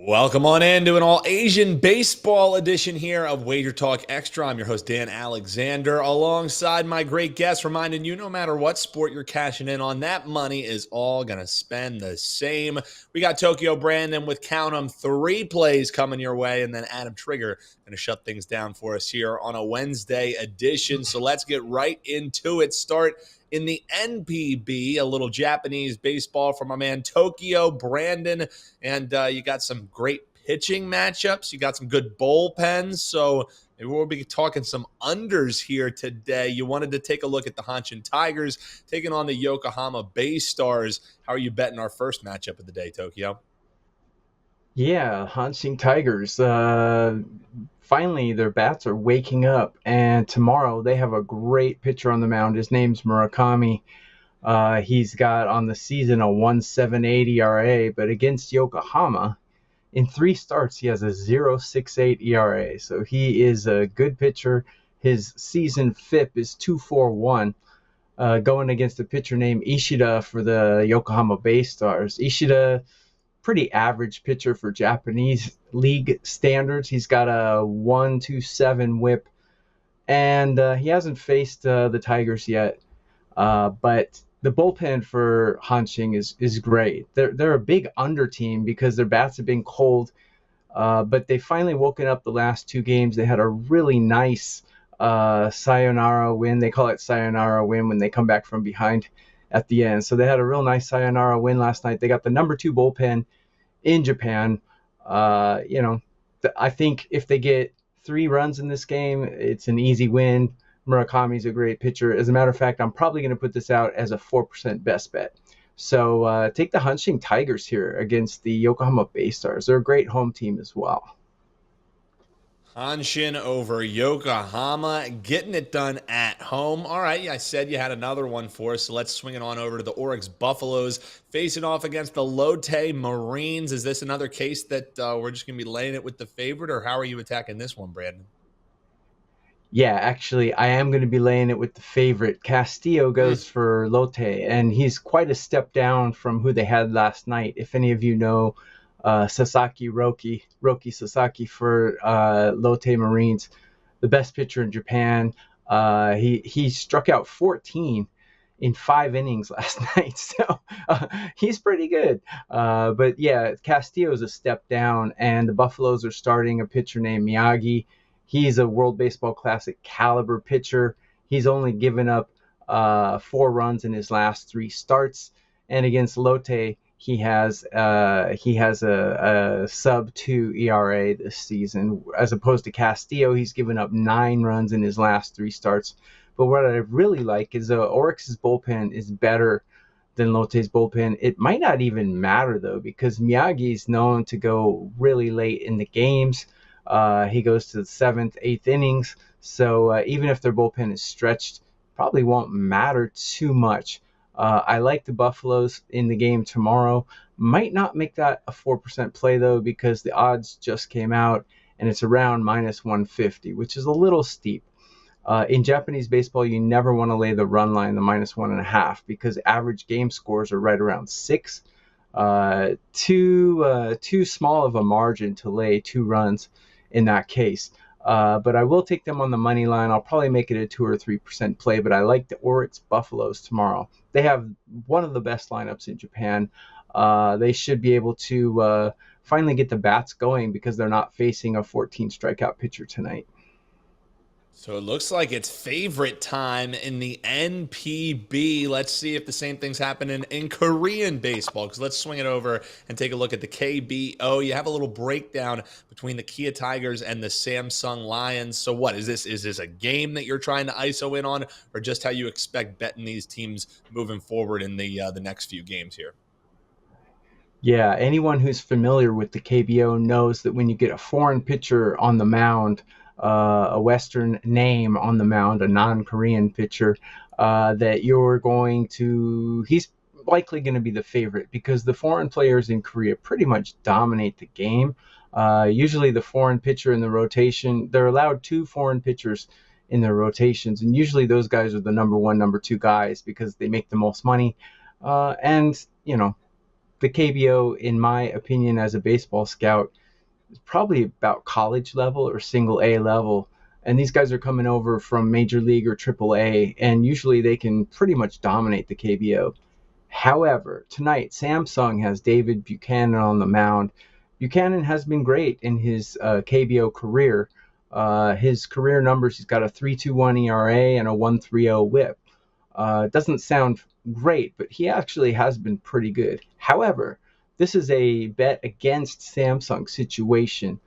Welcome on in to an all-Asian baseball edition here of WagerTalk Extra. I'm your host, Dan Alexander, alongside my great guest, reminding you no matter what sport you're cashing in on, that money is all going to spend the same. We got Tokyo Brandon with, count 'em, 3 plays coming your way, and then Adam Trigger going to shut things down for us here on a Wednesday edition. So let's get right into it. Start in the NPB, a little Japanese baseball from my man Tokyo Brandon. And you got some great pitching matchups. You got some good bullpens. So maybe we'll be talking some unders here today. You wanted to take a look at the Hanshin Tigers taking on the Yokohama Baystars. How are you betting our first matchup of the day, Tokyo? Yeah, Hanshin Tigers. Finally, their bats are waking up, and tomorrow they have a great pitcher on the mound. His name's Murakami. He's got on the season a 1.78 ERA, but against Yokohama, in 3 starts, he has a 0.68 ERA. So he is a good pitcher. His season FIP is 2.41. Going against a pitcher named Ishida for the Yokohama Baystars. Ishida, pretty average pitcher for Japanese league standards. He's got a 1.27 whip, and he hasn't faced the Tigers yet. But the bullpen for Hanshin is great. They're a big under team because their bats have been cold, but they finally woken up the last 2 games. They had a really nice sayonara win. They call it sayonara win when they come back from behind at the end. So they had a real nice sayonara win last night. They got the number 2 bullpen in Japan. I think if they get 3 runs in this game, it's an easy win. Murakami's a great pitcher. As a matter of fact, I'm probably going to put this out as a 4% best bet. So take the Hanshin Tigers here against the Yokohama Baystars. They're a great home team as well. Hanshin over Yokohama, getting it done at home. All right, I said you had another one for us, so let's swing it on over to the Orix Buffaloes, facing off against the Lotte Marines. Is this another case that we're just going to be laying it with the favorite, or how are you attacking this one, Brandon? Yeah, actually, I am going to be laying it with the favorite. Castillo goes for Lotte, and he's quite a step down from who they had last night. If any of you know Roki Sasaki for Lotte Marines, the best pitcher in Japan. He struck out 14 in 5 innings last night, so he's pretty good. But yeah, Castillo is a step down, and the Buffaloes are starting a pitcher named Miyagi. He's a World Baseball Classic caliber pitcher. He's only given up 4 runs in his last 3 starts, and against Lotte, he has a sub 2 ERA this season, as opposed to Castillo. He's given up 9 runs in his last 3 starts. But what I really like is Orix's bullpen is better than Lotte's bullpen. It might not even matter though, because Miyagi is known to go really late in the games. He goes to the 7th, 8th innings. So even if their bullpen is stretched, probably won't matter too much. I like the Buffaloes in the game tomorrow. Might not make that a 4% play, though, because the odds just came out, and it's around -150, which is a little steep. In Japanese baseball, you never want to lay the run line, the -1.5, because average game scores are right around 6. Too small of a margin to lay 2 runs in that case. But I will take them on the money line. I'll probably make it a 2 or 3% play, but I like the Orix Buffaloes tomorrow. They have one of the best lineups in Japan. They should be able to finally get the bats going because they're not facing a 14 strikeout pitcher tonight. So it looks like it's favorite time in the NPB. Let's see if the same thing's happening in Korean baseball, because let's swing it over and take a look at the KBO. You have a little breakdown between the Kia Tigers and the Samsung Lions. So what is this? Is this a game that you're trying to ISO in on, or just how you expect betting these teams moving forward in the next few games here? Yeah, anyone who's familiar with the KBO knows that when you get a foreign pitcher on the mound, a Western name on the mound, a non-Korean pitcher, that he's likely going to be the favorite because the foreign players in Korea pretty much dominate the game. Usually the foreign pitcher in the rotation, they're allowed 2 foreign pitchers in their rotations, and usually those guys are the number 1, number 2 guys because they make the most money. And the KBO, in my opinion, as a baseball scout, is probably about college level or single A level. And these guys are coming over from Major League or Triple A, and usually they can pretty much dominate the KBO. However, tonight, Samsung has David Buchanan on the mound. Buchanan has been great in his KBO career. His career numbers, he's got a 3.21 ERA and a 1.30 WHIP. Doesn't sound great, but he actually has been pretty good. However, this is a bet against Samsung situation.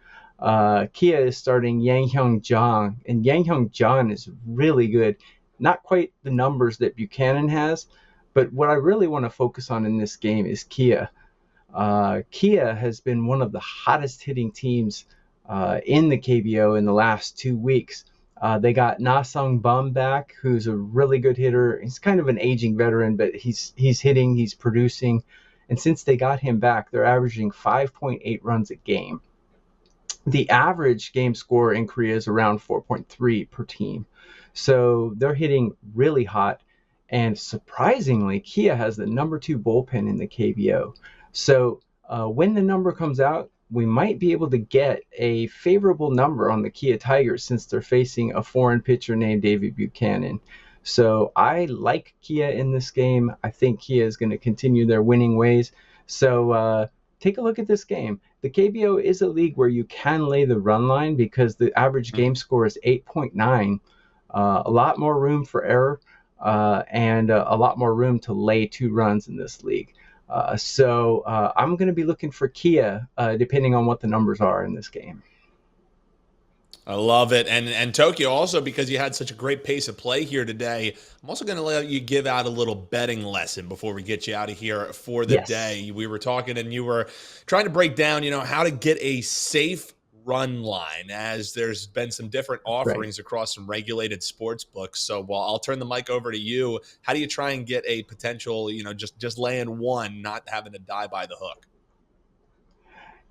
Kia is starting Yang Hyung Jang, and Yang Hyung Jang is really good. Not quite the numbers that Buchanan has, but what I really want to focus on in this game is Kia. Kia has been one of the hottest hitting teams in the KBO in the last 2 weeks. They got Na Sung Bum back, who's a really good hitter. He's kind of an aging veteran, but he's hitting, he's producing. And since they got him back, they're averaging 5.8 runs a game. The average game score in Korea is around 4.3 per team. So they're hitting really hot. And surprisingly, Kia has the number 2 bullpen in the KBO. So when the number comes out, we might be able to get a favorable number on the Kia Tigers since they're facing a foreign pitcher named David Buchanan. So I like Kia in this game. I think Kia is going to continue their winning ways. So take a look at this game. The KBO is a league where you can lay the run line because the average game score is 8.9. A lot more room for error and a lot more room to lay 2 runs in this league. So I'm going to be looking for Kia depending on what the numbers are in this game. I love it. And Tokyo, also because you had such a great pace of play here today, I'm also going to let you give out a little betting lesson before we get you out of here for the day. We were talking and you were trying to break down, how to get a safe run line, as there's been some different offerings across some regulated sports books. So I'll turn the mic over to you. How do you try and get a potential, just laying one, not having to die by the hook?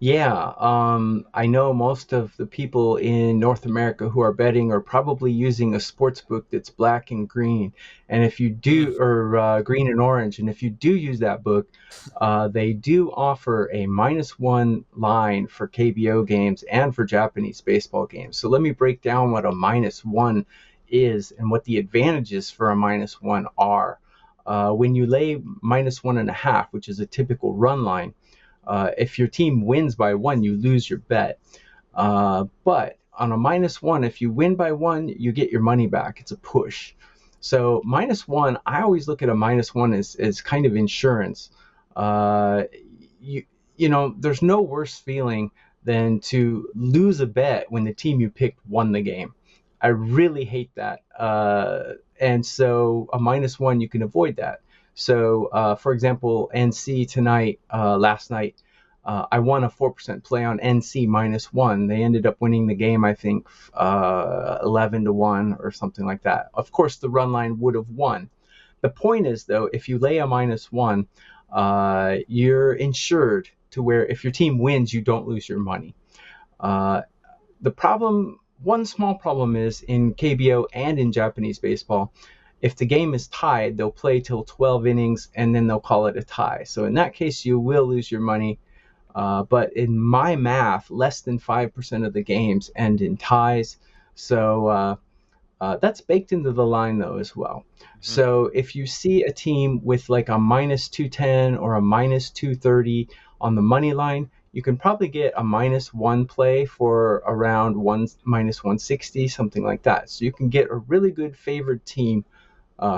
Yeah, I know most of the people in North America who are betting are probably using a sports book that's black and green. And if you do, or green and orange, and if you do use that book, they do offer a -1 line for KBO games and for Japanese baseball games. So let me break down what a -1 is and what the advantages for a -1 are. When you lay -1.5, which is a typical run line, if your team wins by 1, you lose your bet. But on a -1, if you win by 1, you get your money back. It's a push. So -1, I always look at a -1 as kind of insurance. There's no worse feeling than to lose a bet when the team you picked won the game. I really hate that. And so a -1, you can avoid that. So, for example, NC tonight, last night, I won a 4% play on NC -1. They ended up winning the game, I think, 11-1 or something like that. Of course, the run line would have won. The point is, though, if you lay a -1, you're insured to where if your team wins, you don't lose your money. One small problem is in KBO and in Japanese baseball, if the game is tied, they'll play till 12 innings and then they'll call it a tie. So in that case, you will lose your money. But in my math, less than 5% of the games end in ties. So that's baked into the line, though, as well. So if you see a team with like a -210 or a -230 on the money line, you can probably get a -1 play for around -160, something like that. So you can get a really good favored team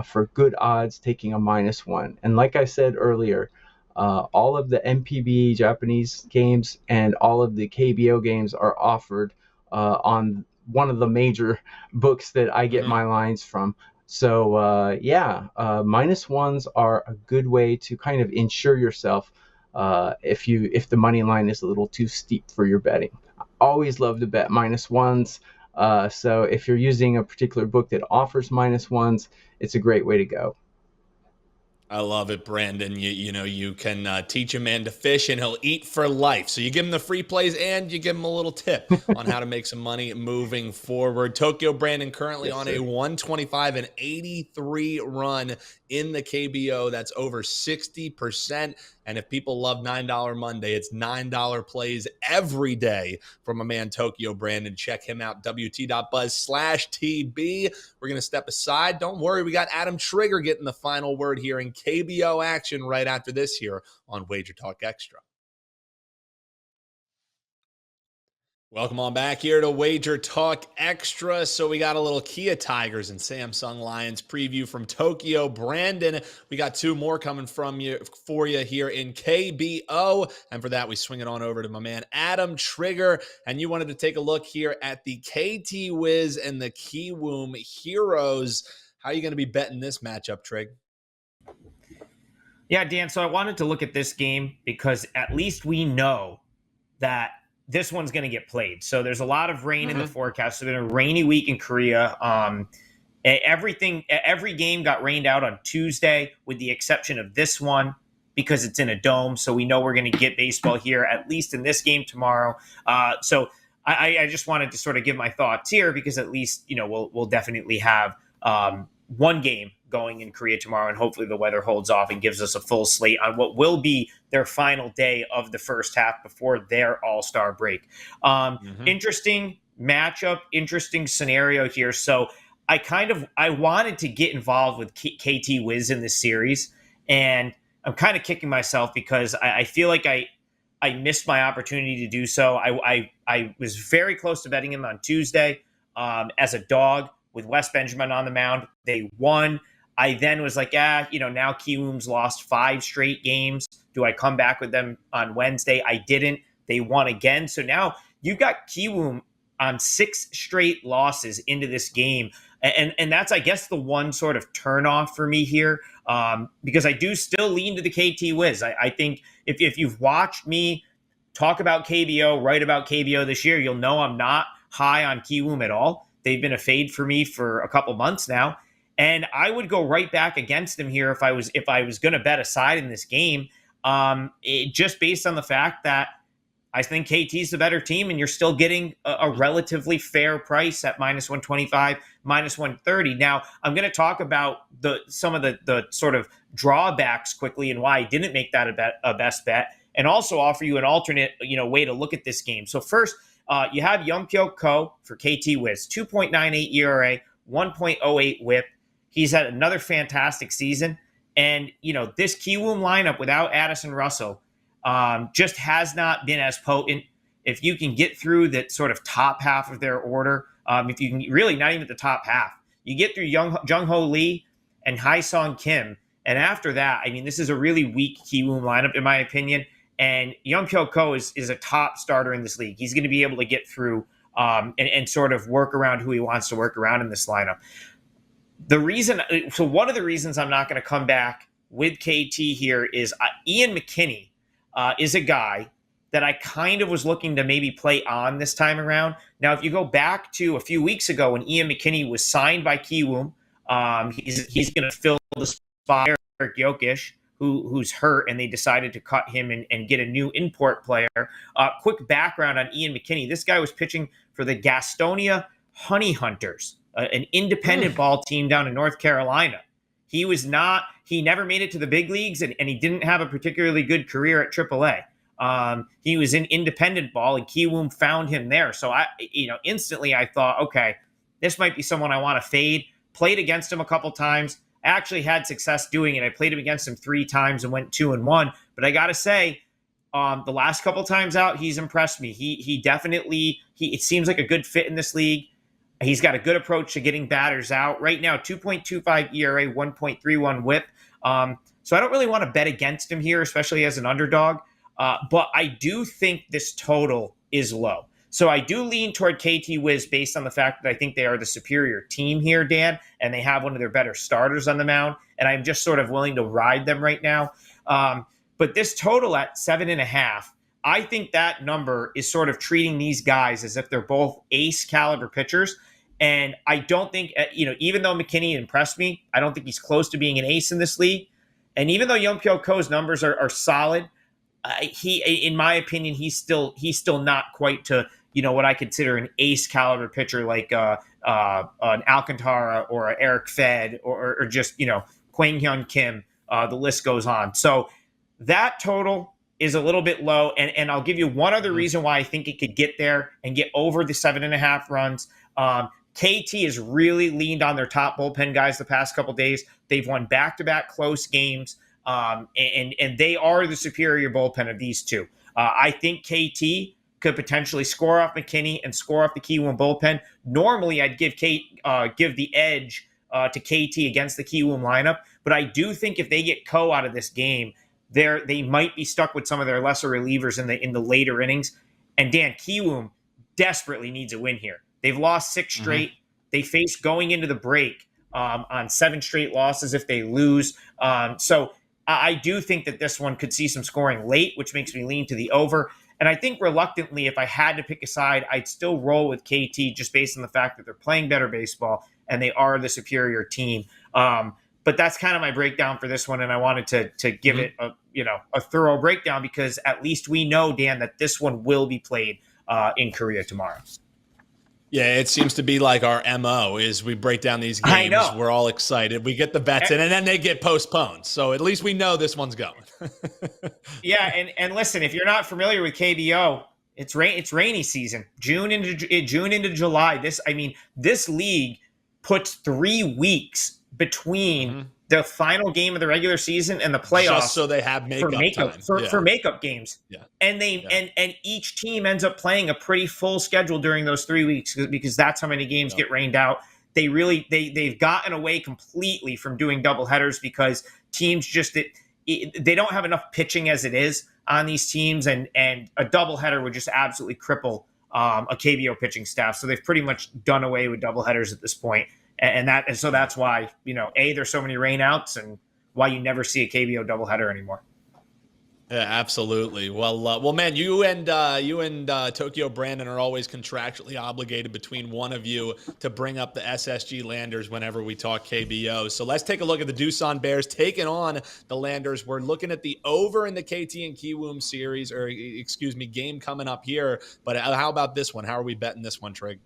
for good odds taking a -1. And like I said earlier, all of the NPB Japanese games and all of the KBO games are offered on one of the major books that I get my lines from. So -1s are a good way to kind of insure yourself if the money line is a little too steep for your betting. I always love to bet -1s. So if you're using a particular book that offers -1s, it's a great way to go. I love it, Brandon. You can teach a man to fish and he'll eat for life. So you give him the free plays and you give him a little tip on how to make some money moving forward. Tokyo Brandon currently on a 125-83 run in the KBO. That's over 60%. And if people love $9 Monday, it's $9 plays every day from my man Tokyo Brandon. Check him out, wt.buzz/TB. We're going to step aside. Don't worry, we got Adam Trigger getting the final word here in KBO action right after this here on WagerTalk Extra. Welcome on back here to WagerTalk Extra. So we got a little Kia Tigers and Samsung Lions preview from Tokyo Brandon. We got two more coming for you here in KBO. And for that, we swing it on over to my man Adam Trigger. And you wanted to take a look here at the KT Wiz and the Kiwoom Heroes. How are you going to be betting this matchup, Trig? Yeah, Dan, so I wanted to look at this game because at least we know that this one's going to get played. So there's a lot of rain in the forecast. It's been a rainy week in Korea. Every game got rained out on Tuesday with the exception of this one because it's in a dome. So we know we're going to get baseball here, at least in this game tomorrow. So I just wanted to sort of give my thoughts here because at least, we'll definitely have one game going in Korea tomorrow, and hopefully the weather holds off and gives us a full slate on what will be their final day of the first half before their all-star break. Interesting matchup, interesting scenario here. So I wanted to get involved with KT Wiz in this series, and I'm kind of kicking myself because I feel like I missed my opportunity to do so. I was very close to betting him on Tuesday as a dog with Wes Benjamin on the mound. They won. I then was like, now Kiwoom's lost 5 straight games. Do I come back with them on Wednesday? I didn't. They won again. So now you've got Kiwoom on 6 straight losses into this game. And that's, I guess, the one sort of turnoff for me here because I do still lean to the KT Wiz. I think if you've watched me talk about KBO, write about KBO this year, you'll know I'm not high on Kiwoom at all. They've been a fade for me for a couple months now. And I would go right back against them here if I was going to bet a side in this game, just based on the fact that I think KT's the better team, and you're still getting a relatively fair price at -125, -130. Now, I'm going to talk about some of the sort of drawbacks quickly and why I didn't make that a best bet, and also offer you an alternate way to look at this game. So first, you have Yeonpyo Ko for KT Wiz, 2.98 ERA, 1.08 WHIP. He's had another fantastic season. And, this Kiwoom lineup without Addison Russell just has not been as potent. If you can get through that sort of top half of their order, if you can really not even the top half, you get through Jung-Ho Lee and Hae-Sung Kim. And after that, this is a really weak Kiwoom lineup, in my opinion. And Yeonpyo Ko is a top starter in this league. He's going to be able to get through and sort of work around who he wants to work around in this lineup. One of the reasons I'm not going to come back with KT here is Ian McKinney is a guy that I kind of was looking to maybe play on this time around. Now, if you go back to a few weeks ago when Ian McKinney was signed by Kiwoom, he's going to fill the spot of Eric Jokic, who's hurt, and they decided to cut him and get a new import player. Quick background on Ian McKinney. This guy was pitching for the Gastonia Honey Hunters, an independent ball team down in North Carolina. He never made it to the big leagues, and he didn't have a particularly good career at AAA. He was in independent ball, and Kiwoom found him there. So instantly I thought, okay, this might be someone I want to fade. Played against him a couple times. I actually had success doing it. I played him against him 3 times and went 2-1. But I got to say, the last couple times out, he's impressed me. He definitely, it seems like a good fit in this league. He's got a good approach to getting batters out. Right now, 2.25 ERA, 1.31 WHIP. So I don't really want to bet against him here, especially as an underdog. But I do think this total is low. So I do lean toward KT Wiz based on the fact that I think they are the superior team here, Dan, and they have one of their better starters on the mound. And I'm just sort of willing to ride them right now. But this total at 7.5, I think that number is sort of treating these guys as if they're both ace caliber pitchers. And I don't think, even though McKinney impressed me, I don't think he's close to being an ace in this league. And even though Yeonpyo Ko's numbers are solid, in my opinion, he's still not quite to, what I consider an ace caliber pitcher like an Alcantara or an Eric Fed or just, Kwang Hyun Kim. The list goes on. So that total is a little bit low. And I'll give you one other reason why I think it could get there and get over the 7.5 runs. KT has really leaned on their top bullpen guys the past couple days. They've won back-to-back close games, and they are the superior bullpen of these two. I think KT could potentially score off McKinney and score off the Kiwoom bullpen. Normally, I'd give the edge to KT against the Kiwoom lineup, but I do think if they get Ko out of this game, they might be stuck with some of their lesser relievers in the later innings. And Dan, Kiwoom desperately needs a win here. They've lost 6 straight. They face going into the break on 7 straight losses if they lose. So I do think that this one could see some scoring late, which makes me lean to the over. And I think reluctantly, if I had to pick a side, I'd still roll with KT just based on the fact that they're playing better baseball and they are the superior team. But that's kind of my breakdown for this one, and I wanted to give it a thorough breakdown because at least we know, Dan, that this one will be played in Korea tomorrow. Yeah, it seems to be like our MO is we break down these games. I know. We're all excited. We get the bets in, and then they get postponed. So at least we know this one's going. Yeah, and listen, if you're not familiar with KBO, it's rainy season. June into July. This league puts 3 weeks between the final game of the regular season and the playoffs, just so they have makeup time. For makeup games. Yeah. And and each team ends up playing a pretty full schedule during those 3 weeks because that's how many games get rained out. They've gotten away completely from doing doubleheaders because teams they don't have enough pitching as it is on these teams, and a doubleheader would just absolutely cripple a KBO pitching staff. So they've pretty much done away with doubleheaders at this point. And so that's why, there's so many rainouts and why you never see a KBO doubleheader anymore. Yeah, absolutely. Well, man, you and Tokyo Brandon are always contractually obligated between one of you to bring up the SSG Landers whenever we talk KBO. So let's take a look at the Doosan Bears taking on the Landers. We're looking at the over in the KT and Kiwoom series, game coming up here. But how about this one? How are we betting this one, Trig?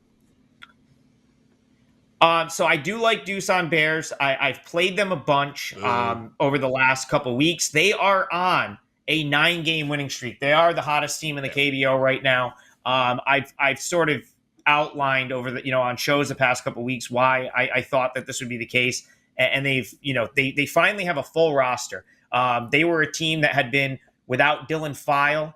So I do like Doosan Bears. I've played them a bunch over the last couple of weeks. They are on a 9-game winning streak. They are the hottest team in the KBO right now. I've sort of outlined over on shows the past couple of weeks why I thought that this would be the case, and they finally have a full roster. They were a team that had been without Dylan File.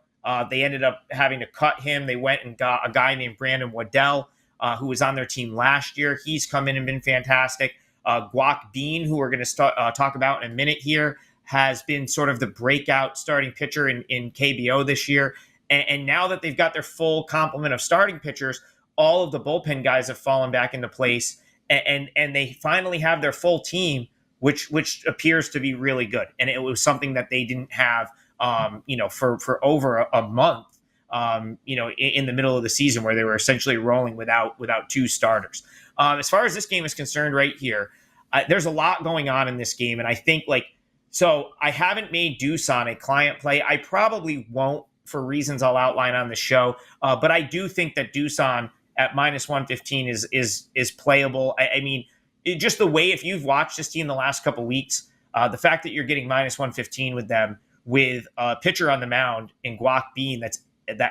They ended up having to cut him. They went and got a guy named Brandon Waddell, who was on their team last year. He's come in and been fantastic. Guac Bean, who we're going to talk about in a minute here, has been sort of the breakout starting pitcher in KBO this year. And now that they've got their full complement of starting pitchers, all of the bullpen guys have fallen back into place. And they finally have their full team, which appears to be really good. And it was something that they didn't have, for over a month. In the middle of the season where they were essentially rolling without 2 starters. As far as this game is concerned right here, there's a lot going on in this game. And I think so I haven't made Doosan a client play. I probably won't for reasons I'll outline on the show. But I do think that Doosan at -115 is playable. Just the way, if you've watched this team the last couple weeks, the fact that you're getting -115 with them with a pitcher on the mound in Guac Bean that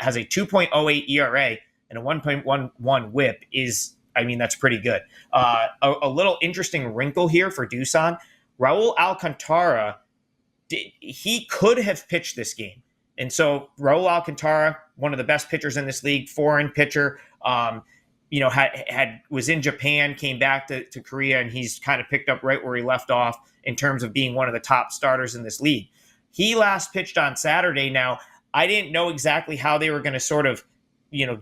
has a 2.08 ERA and a 1.11 whip that's pretty good. A little interesting wrinkle here for Doosan. Raul Alcantara, he could have pitched this game. And so Raul Alcantara, one of the best pitchers in this league, foreign pitcher, was in Japan, came back to Korea, and he's kind of picked up right where he left off in terms of being one of the top starters in this league. He last pitched on Saturday. Now, I didn't know exactly how they were going to sort of,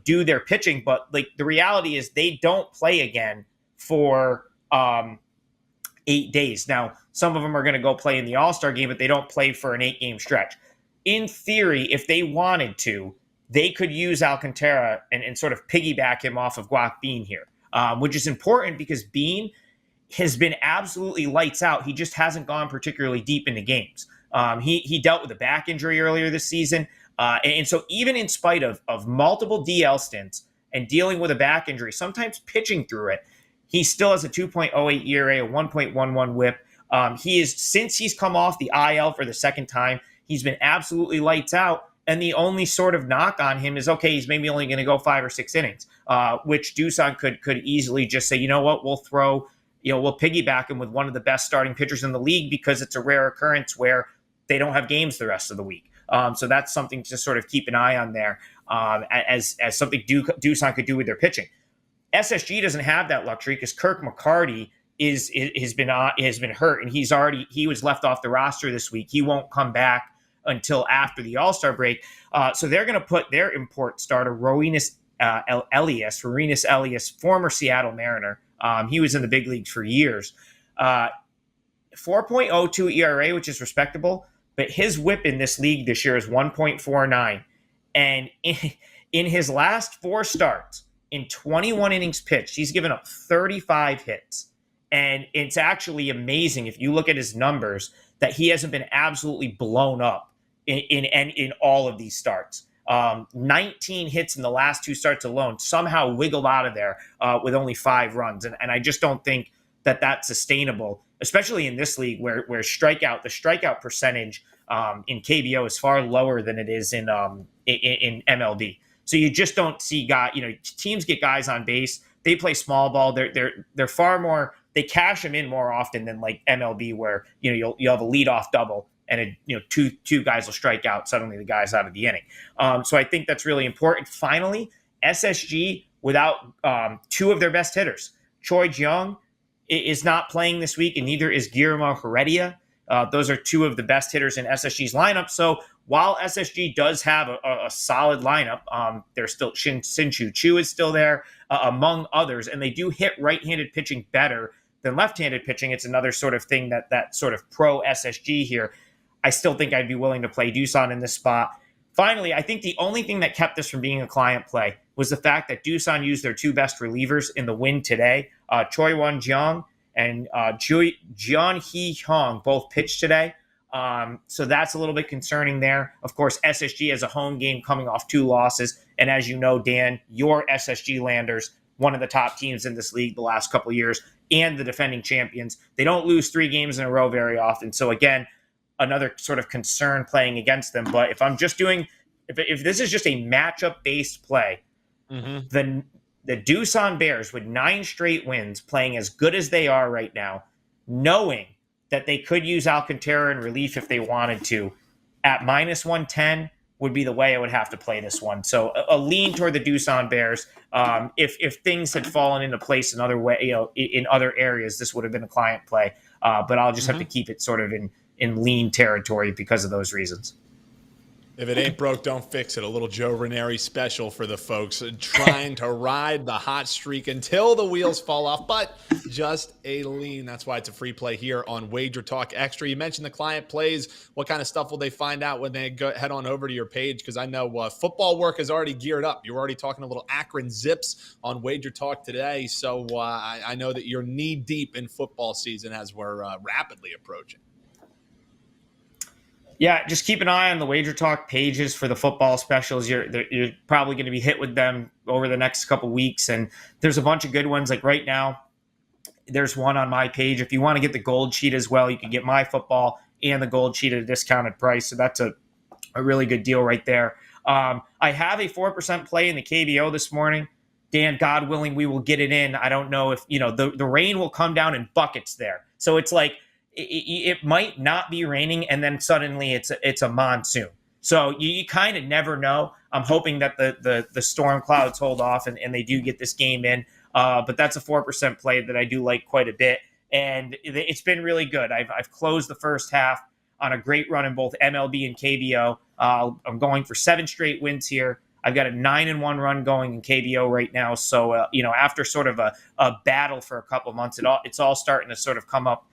do their pitching, but the reality is they don't play again for 8 days. Now, some of them are going to go play in the All-Star game, but they don't play for an 8-game stretch. In theory, if they wanted to, they could use Alcantara and sort of piggyback him off of Guac Bean here, which is important because Bean has been absolutely lights out. He just hasn't gone particularly deep into games. He dealt with a back injury earlier this season. And so even in spite of multiple DL stints and dealing with a back injury, sometimes pitching through it, he still has a 2.08 ERA, a 1.11 whip. Since he's come off the IL for the second time, He's been absolutely lights out. And the only sort of knock on him is, okay, he's maybe only going to go 5 or 6 innings, which Doosan could easily just say, you know what, we'll piggyback him with one of the best starting pitchers in the league because it's a rare occurrence where they don't have games the rest of the week. So that's something to sort of keep an eye on there as something Doosan could do with their pitching. SSG doesn't have that luxury because Kirk McCarty has been hurt, and he was left off the roster this week. He won't come back until after the All-Star break. So they're going to put their import starter, Rorinus Elias, former Seattle Mariner. He was in the big leagues for years. 4.02 ERA, which is respectable, but his whip in this league this year is 1.49. And in his last 4 starts, in 21 innings pitched, he's given up 35 hits. And it's actually amazing if you look at his numbers that he hasn't been absolutely blown up in all of these starts. 19 hits in the last 2 starts alone, somehow wiggled out of there with only 5 runs. And I just don't think that that's sustainable, especially in this league where the strikeout percentage in KBO is far lower than it is in MLB. So you just don't see teams get guys on base. They play small ball. They're far more. They cash them in more often than like MLB, where you'll have a leadoff double and two guys will strike out. Suddenly the guy's out of the inning. So I think that's really important. Finally, SSG without 2 of their best hitters. Choi Jeong is not playing this week, and neither is Guillermo Heredia. Those are 2 of the best hitters in SSG's lineup. So while SSG does have a solid lineup, there's still Sin-Chu Chu is still there, among others, and they do hit right-handed pitching better than left-handed pitching. It's another sort of thing that sort of pro SSG here. I still think I'd be willing to play Doosan in this spot. Finally, I think the only thing that kept this from being a client play was the fact that Doosan used their 2 best relievers in the win today. Choi Won Jeong and Jeon Hee Hong both pitched today. So that's a little bit concerning there. Of course, SSG has a home game coming off 2 losses. And as you know, Dan, your SSG Landers, one of the top teams in this league the last couple of years, and the defending champions. They don't lose 3 games in a row very often. So again, another sort of concern playing against them. But if I'm just if this is just a matchup-based play, then the Doosan Bears with 9 straight wins, playing as good as they are right now, knowing that they could use Alcantara in relief if they wanted to, at -110 would be the way I would have to play this one. So a lean toward the Doosan Bears. If things had fallen into place in other areas, this would have been a client play. But I'll just have to keep it sort of in lean territory because of those reasons. If it ain't broke, don't fix it. A little Joe Ranieri special for the folks trying to ride the hot streak until the wheels fall off, but just a lean. That's why it's a free play here on WagerTalk Extra. You mentioned the client plays. What kind of stuff will they find out when they head on over to your page? Because I know football work is already geared up. You're already talking a little Akron Zips on WagerTalk today. So I know that you're knee deep in football season as we're rapidly approaching. Yeah, just keep an eye on the WagerTalk pages for the football specials. You're probably going to be hit with them over the next couple weeks, and there's a bunch of good ones. Like right now, there's one on my page. If you want to get the gold sheet as well, you can get my football and the gold sheet at a discounted price. So that's a really good deal right there. I have a 4% play in the KBO this morning. Dan, God willing, we will get it in. I don't know if the rain will come down in buckets there. So it's like, it might not be raining, and then suddenly it's a monsoon. So you kind of never know. I'm hoping that the storm clouds hold off and they do get this game in. But that's a 4% play that I do like quite a bit, and it's been really good. I've closed the first half on a great run in both MLB and KBO. I'm going for 7 straight wins here. I've got a 9-1 run going in KBO right now. So after sort of a battle for a couple months, it's all starting to sort of come up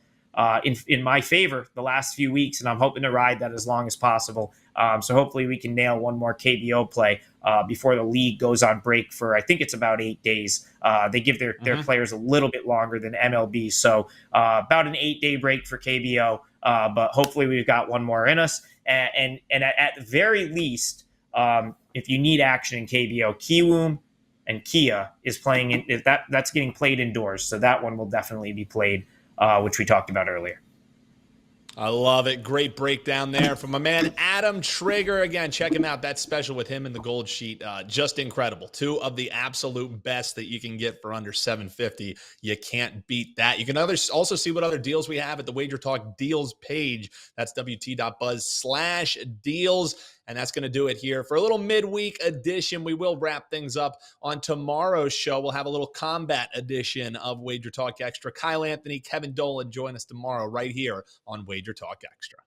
in my favor the last few weeks, and I'm hoping to ride that as long as possible. So hopefully we can nail one more KBO play before the league goes on break for, I think it's about 8 days. They give their players a little bit longer than MLB. So about an 8-day break for KBO, but hopefully we've got one more in us. And at the very least, if you need action in KBO, Kiwoom and Kia is playing that's getting played indoors. So that one will definitely be played, which we talked about earlier. I love it. Great breakdown there from my man Adam Trigger. Again, check him out. That special with him and the gold sheet, just incredible. Two of the absolute best that you can get for under $750. You can't beat that. You can also see what other deals we have at the WagerTalk deals page. That's wt.buzz/deals. And that's going to do it here for a little midweek edition. We will wrap things up on tomorrow's show. We'll have a little combat edition of WagerTalk Extra. Kyle Anthony, Kevin Dolan join us tomorrow right here on WagerTalk Extra.